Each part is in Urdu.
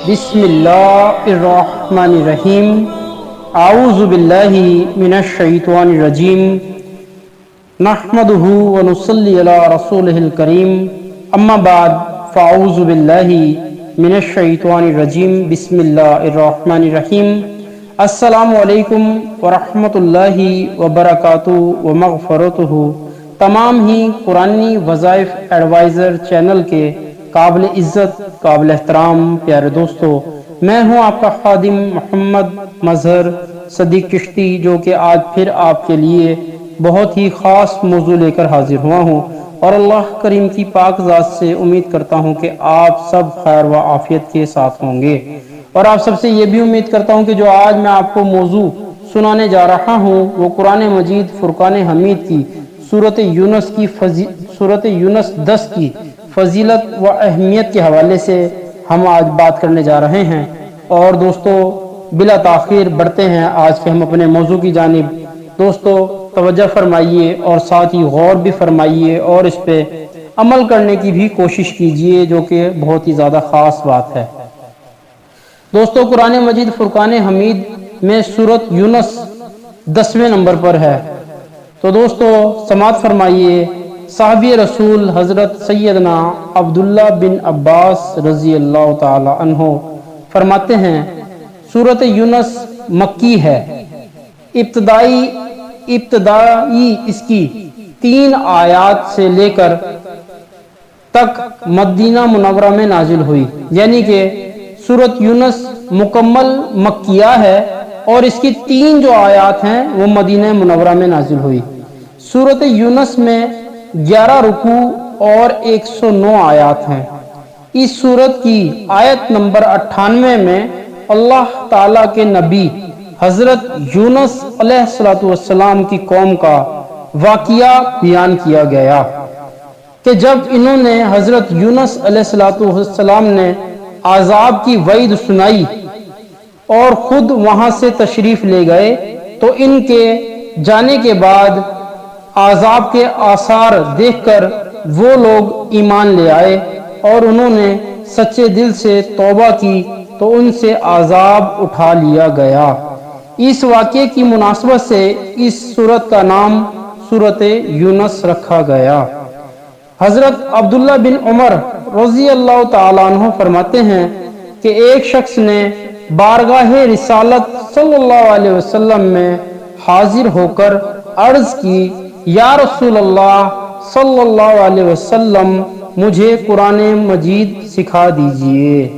بسم اللہ الرحمن الرحیم اعوذ باللہ من الشیطان الرجیم نحمدہ ونصلی علی رسولہ الکریم اما بعد فاعوذ باللہ من الشیطان الرجیم بسم اللہ الرحمن الرحیم السلام علیکم ورحمۃ اللہ وبرکاتہ ومغفرتہ۔ تمام ہی قرآنی وظائف ایڈوائزر چینل کے قابل عزت قابل احترام پیارے دوستو، میں ہوں آپ کا خادم محمد مظہر صدیق چشتی، جو کہ آج پھر آپ کے لیے بہت ہی خاص موضوع لے کر حاضر ہوا ہوں، اور اللہ کریم کی پاک ذات سے امید کرتا ہوں کہ آپ سب خیر و عافیت کے ساتھ ہوں گے، اور آپ سب سے یہ بھی امید کرتا ہوں کہ جو آج میں آپ کو موضوع سنانے جا رہا ہوں وہ قرآن مجید فرقان حمید کی سورۃ یونس 10 کی فضیلت و اہمیت کے حوالے سے ہم آج بات کرنے جا رہے ہیں۔ اور دوستو بلا تاخیر بڑھتے ہیں آج کے ہم اپنے موضوع کی جانب۔ دوستو توجہ فرمائیے اور ساتھ ہی غور بھی فرمائیے اور اس پہ عمل کرنے کی بھی کوشش کیجیے، جو کہ بہت ہی زیادہ خاص بات ہے۔ دوستو قرآن مجید فرقان حمید میں سورۃ یونس 10ویں نمبر پر ہے۔ تو دوستو سماعت فرمائیے، صحابی رسول حضرت سیدنا عبداللہ بن عباس رضی اللہ تعالی عنہ فرماتے ہیں سورۃ یونس مکی ہے۔ ابتدائی اس کی 3 آیات سے لے کر تک مدینہ منورہ میں نازل ہوئی، یعنی کہ سورۃ یونس مکمل مکیہ ہے اور اس کی 3 جو آیات ہیں وہ مدینہ منورہ میں نازل ہوئی۔ سورۃ یونس میں 11 رکوع اور 109 آیات ہیں۔ اس سورت کی آیت نمبر 98 میں اللہ تعالیٰ کے نبی حضرت یونس علیہ السلام کی قوم کا واقعہ بیان کیا گیا کہ جب انہوں نے حضرت یونس علیہ السلام نے عذاب کی وعید سنائی اور خود وہاں سے تشریف لے گئے، تو ان کے جانے کے بعد عذاب کے آثار دیکھ کر وہ لوگ ایمان لے آئے اور انہوں نے سچے دل سے توبہ کی تو ان سے عذاب اٹھا لیا گیا۔ اس واقعے کی مناسبت سے اس سورت کا نام سورۃ یونس رکھا گیا۔ حضرت عبداللہ بن عمر رضی اللہ تعالیٰ عنہ فرماتے ہیں کہ ایک شخص نے بارگاہ رسالت صلی اللہ علیہ وسلم میں حاضر ہو کر عرض کی، یا رسول اللہ صلی اللہ علیہ وسلم مجھے قرآن مجید سکھا دیجئے۔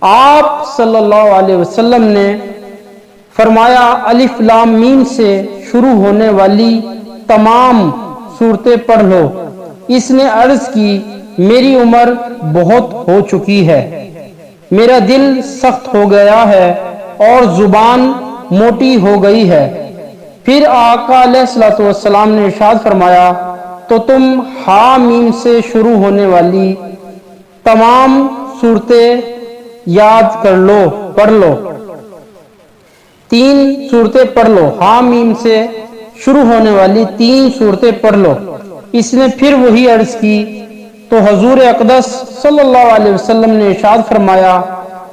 آپ صلی اللہ علیہ وسلم نے فرمایا الف لام میم سے شروع ہونے والی تمام سورتیں پڑھ لو۔ اس نے عرض کی میری عمر بہت ہو چکی ہے، میرا دل سخت ہو گیا ہے اور زبان موٹی ہو گئی ہے۔ پھر آقا علیہ السلام نے ارشاد فرمایا تو تم حامیم سے شروع ہونے والی تمام صورتیں یاد کر لو، پڑھ لو۔ 3 صورتیں پڑھ لو، حامیم سے شروع ہونے والی 3 صورتیں پڑھ لو۔ اس نے پھر وہی عرض کی تو حضور اقدس صلی اللہ علیہ وسلم نے ارشاد فرمایا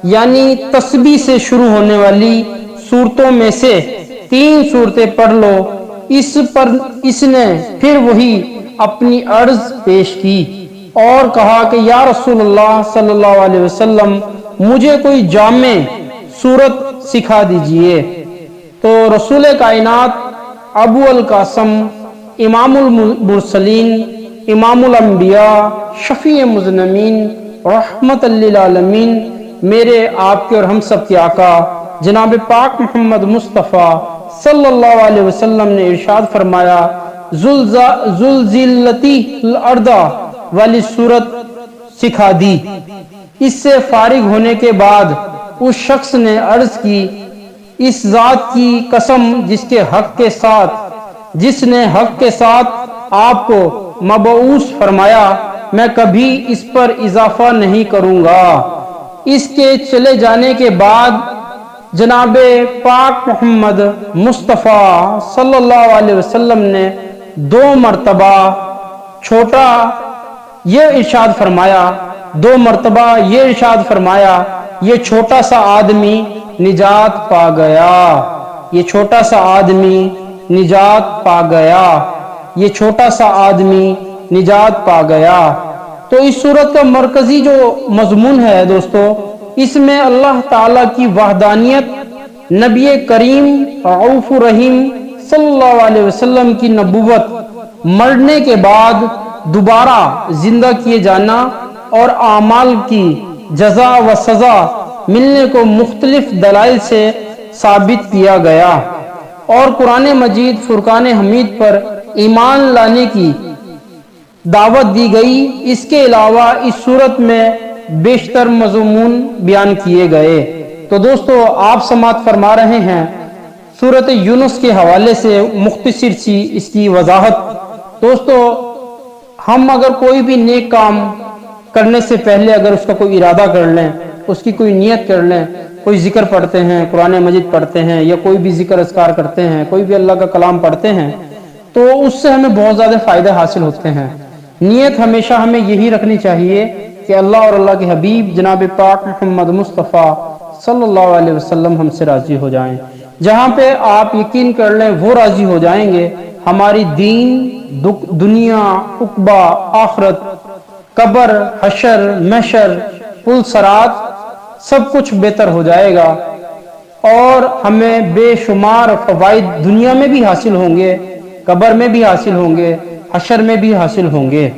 یعنی تسبیح سے شروع ہونے والی صورتوں میں سے 3 صورتیں پڑھ لو۔ اس پر اس نے پھر وہی اپنی عرض پیش کی اور کہا کہ یا رسول اللہ صلی اللہ علیہ وسلم مجھے کوئی جامع صورت سکھا دیجئے۔ تو رسول کائنات ابو القاسم امام المرسلین امام الانبیاء شفیع مذنبین رحمت للعالمین میرے آپ کے اور ہم سب کے آقا جناب پاک محمد مصطفیٰ صلی اللہ علیہ وسلم نے ارشاد فرمایا زلزلتی الارض والی صورت سکھا دی۔ اس سے فارغ ہونے کے بعد اس شخص نے عرض کی اس ذات کی قسم جس نے حق کے ساتھ آپ کو مبعوث فرمایا، میں کبھی اس پر اضافہ نہیں کروں گا۔ اس کے چلے جانے کے بعد جناب پاک محمد مصطفیٰ صلی اللہ علیہ وسلم نے 2 مرتبہ یہ ارشاد فرمایا یہ چھوٹا سا آدمی نجات پا گیا، یہ چھوٹا سا آدمی نجات پا گیا، یہ چھوٹا سا آدمی نجات پا گیا۔ تو اس سورت کا مرکزی جو مضمون ہے دوستو، اس میں اللہ تعالیٰ کی وحدانیت، نبی کریم رؤوف رحیم صلی اللہ علیہ وسلم کی نبوت، مرنے کے بعد دوبارہ زندہ کیے جانا اور اعمال کی جزا و سزا ملنے کو مختلف دلائل سے ثابت کیا گیا، اور قرآن مجید فرقان حمید پر ایمان لانے کی دعوت دی گئی۔ اس کے علاوہ اس صورت میں بیشتر مضمون بیان کیے گئے۔ تو دوستو آپ سماعت فرما رہے ہیں سورۃ یونس کے حوالے سے مختصر سی اس کی وضاحت۔ دوستو ہم اگر کوئی بھی نیک کام کرنے سے پہلے اگر اس کا کوئی ارادہ کر لیں، اس کی کوئی نیت کر لیں، کوئی ذکر پڑھتے ہیں، قرآن مجید پڑھتے ہیں، یا کوئی بھی ذکر اذکار کرتے ہیں، کوئی بھی اللہ کا کلام پڑھتے ہیں، تو اس سے ہمیں بہت زیادہ فائدے حاصل ہوتے ہیں۔ نیت ہمیشہ ہمیں یہی رکھنی چاہیے کہ اللہ اور اللہ کے حبیب جناب پاک محمد مصطفیٰ صلی اللہ علیہ وسلم ہم سے راضی ہو جائیں۔ جہاں پہ آپ یقین کر لیں وہ راضی ہو جائیں گے، ہماری دین، دنیا، عقبہ، آخرت، قبر، حشر، محشر، پل صراط، سب کچھ بہتر ہو جائے گا، اور ہمیں بے شمار فوائد دنیا میں بھی حاصل ہوں گے، قبر میں بھی حاصل ہوں گے، حشر میں بھی حاصل ہوں گے۔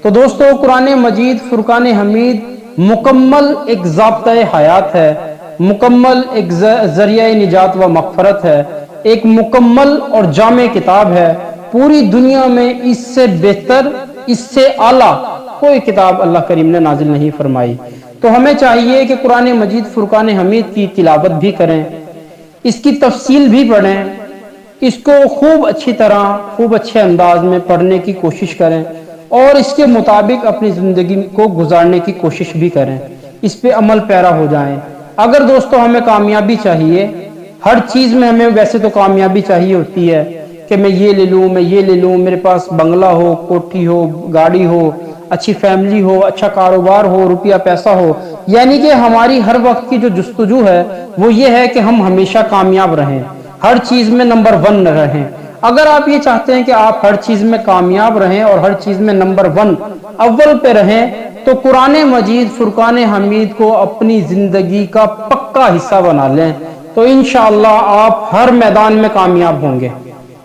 تو دوستو قرآن مجید فرقان حمید مکمل ایک ضابطۂ حیات ہے، مکمل ایک ذریعہ نجات و مغفرت ہے، ایک مکمل اور جامع کتاب ہے۔ پوری دنیا میں اس سے بہتر، اس سے اعلیٰ کوئی کتاب اللہ کریم نے نازل نہیں فرمائی۔ تو ہمیں چاہیے کہ قرآن مجید فرقان حمید کی تلاوت بھی کریں، اس کی تفصیل بھی پڑھیں، اس کو خوب اچھی طرح، خوب اچھے انداز میں پڑھنے کی کوشش کریں، اور اس کے مطابق اپنی زندگی کو گزارنے کی کوشش بھی کریں، اس پہ عمل پیرا ہو جائیں۔ اگر دوستو ہمیں کامیابی چاہیے، ہر چیز میں ہمیں ویسے تو کامیابی چاہیے ہوتی ہے کہ میں یہ لے لوں، میں یہ لے لوں، میرے پاس بنگلہ ہو، کوٹھی ہو، گاڑی ہو، اچھی فیملی ہو، اچھا کاروبار ہو، روپیہ پیسہ ہو، یعنی کہ ہماری ہر وقت کی جو جستجو ہے وہ یہ ہے کہ ہم ہمیشہ کامیاب رہیں، ہر چیز میں نمبر 1 رہیں۔ اگر آپ یہ چاہتے ہیں کہ آپ ہر چیز میں کامیاب رہیں اور ہر چیز میں نمبر 1 اول پہ رہیں، تو قرآن مجید فرقان حمید کو اپنی زندگی کا پکا حصہ بنا لیں، تو انشاءاللہ آپ ہر میدان میں کامیاب ہوں گے۔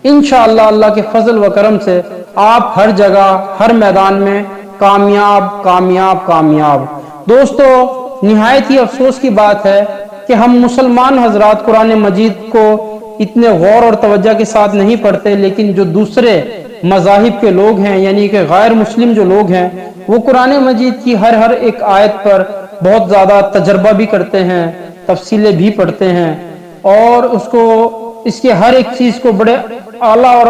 انشاءاللہ اللہ کے فضل و کرم سے آپ ہر جگہ، ہر میدان میں کامیاب کامیاب کامیاب۔ دوستو نہایت ہی افسوس کی بات ہے کہ ہم مسلمان حضرات قرآن مجید کو اتنے غور اور توجہ کے ساتھ نہیں پڑھتے، لیکن جو دوسرے مذاہب کے لوگ ہیں، یعنی کہ غیر مسلم جو لوگ ہیں، وہ قرآن مجید کی ہر ایک آیت پر بہت زیادہ تجربہ بھی کرتے ہیں، تفصیلیں بھی پڑھتے ہیں، اور اس کے ہر ایک چیز کو بڑے اعلیٰ اور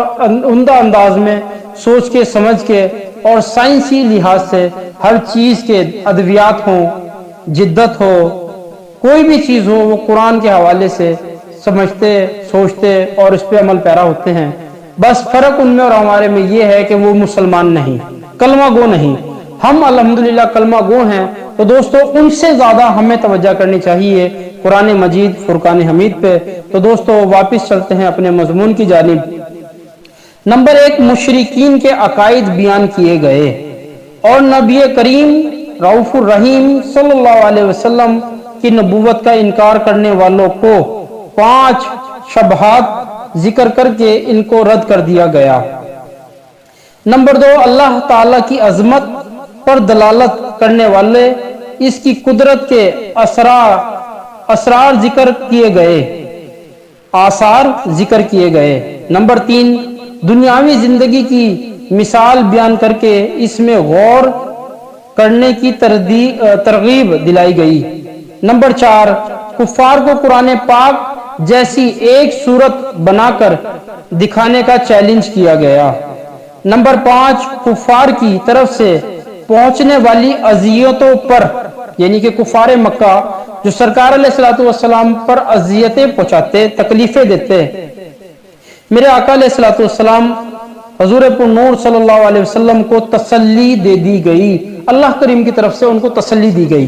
عمدہ انداز میں سوچ کے، سمجھ کے، اور سائنسی لحاظ سے ہر چیز کے ادویات ہوں، جدت ہو، کوئی بھی چیز ہو، وہ قرآن کے حوالے سے سمجھتے، سوچتے اور اس پہ عمل پیرا ہوتے ہیں۔ بس فرق ان میں اور ہمارے میں یہ ہے کہ وہ مسلمان نہیں، کلمہ گو نہیں، ہم الحمدللہ کلمہ گو ہیں۔ تو دوستو ان سے زیادہ ہمیں توجہ کرنی چاہیے قرآن مجید فرقان حمید پہ۔ تو دوستو واپس چلتے ہیں اپنے مضمون کی جانب۔ نمبر 1، مشرکین کے عقائد بیان کیے گئے، اور نبی کریم رؤوف الرحیم صلی اللہ علیہ وسلم کی نبوت کا انکار کرنے والوں کو 5 شبہات ذکر کر کے ان کو رد کر دیا گیا۔ نمبر 2، اللہ تعالی کی عظمت پر دلالت کرنے والے اس کی قدرت کے اسرار ذکر کیے گئے، آثار ذکر کیے گئے۔ نمبر 3، دنیاوی زندگی کی مثال بیان کر کے اس میں غور کرنے کی ترغیب دلائی گئی۔ نمبر 4، کفار کو قرآن پاک جیسی ایک صورت بنا کر دکھانے کا چیلنج کیا گیا۔ نمبر 5، کفار کی طرف سے پہنچنے والی اذیتوں پر، یعنی کہ کفار مکہ جو سرکار علیہ الصلوۃ والسلام پر اذیتیں پہنچاتے، تکلیفیں دیتے، میرے آقا علیہ الصلوۃ والسلام حضور پر نور صلی اللہ علیہ وسلم کو تسلی دے دی گئی، اللہ کریم کی طرف سے ان کو تسلی دی گئی۔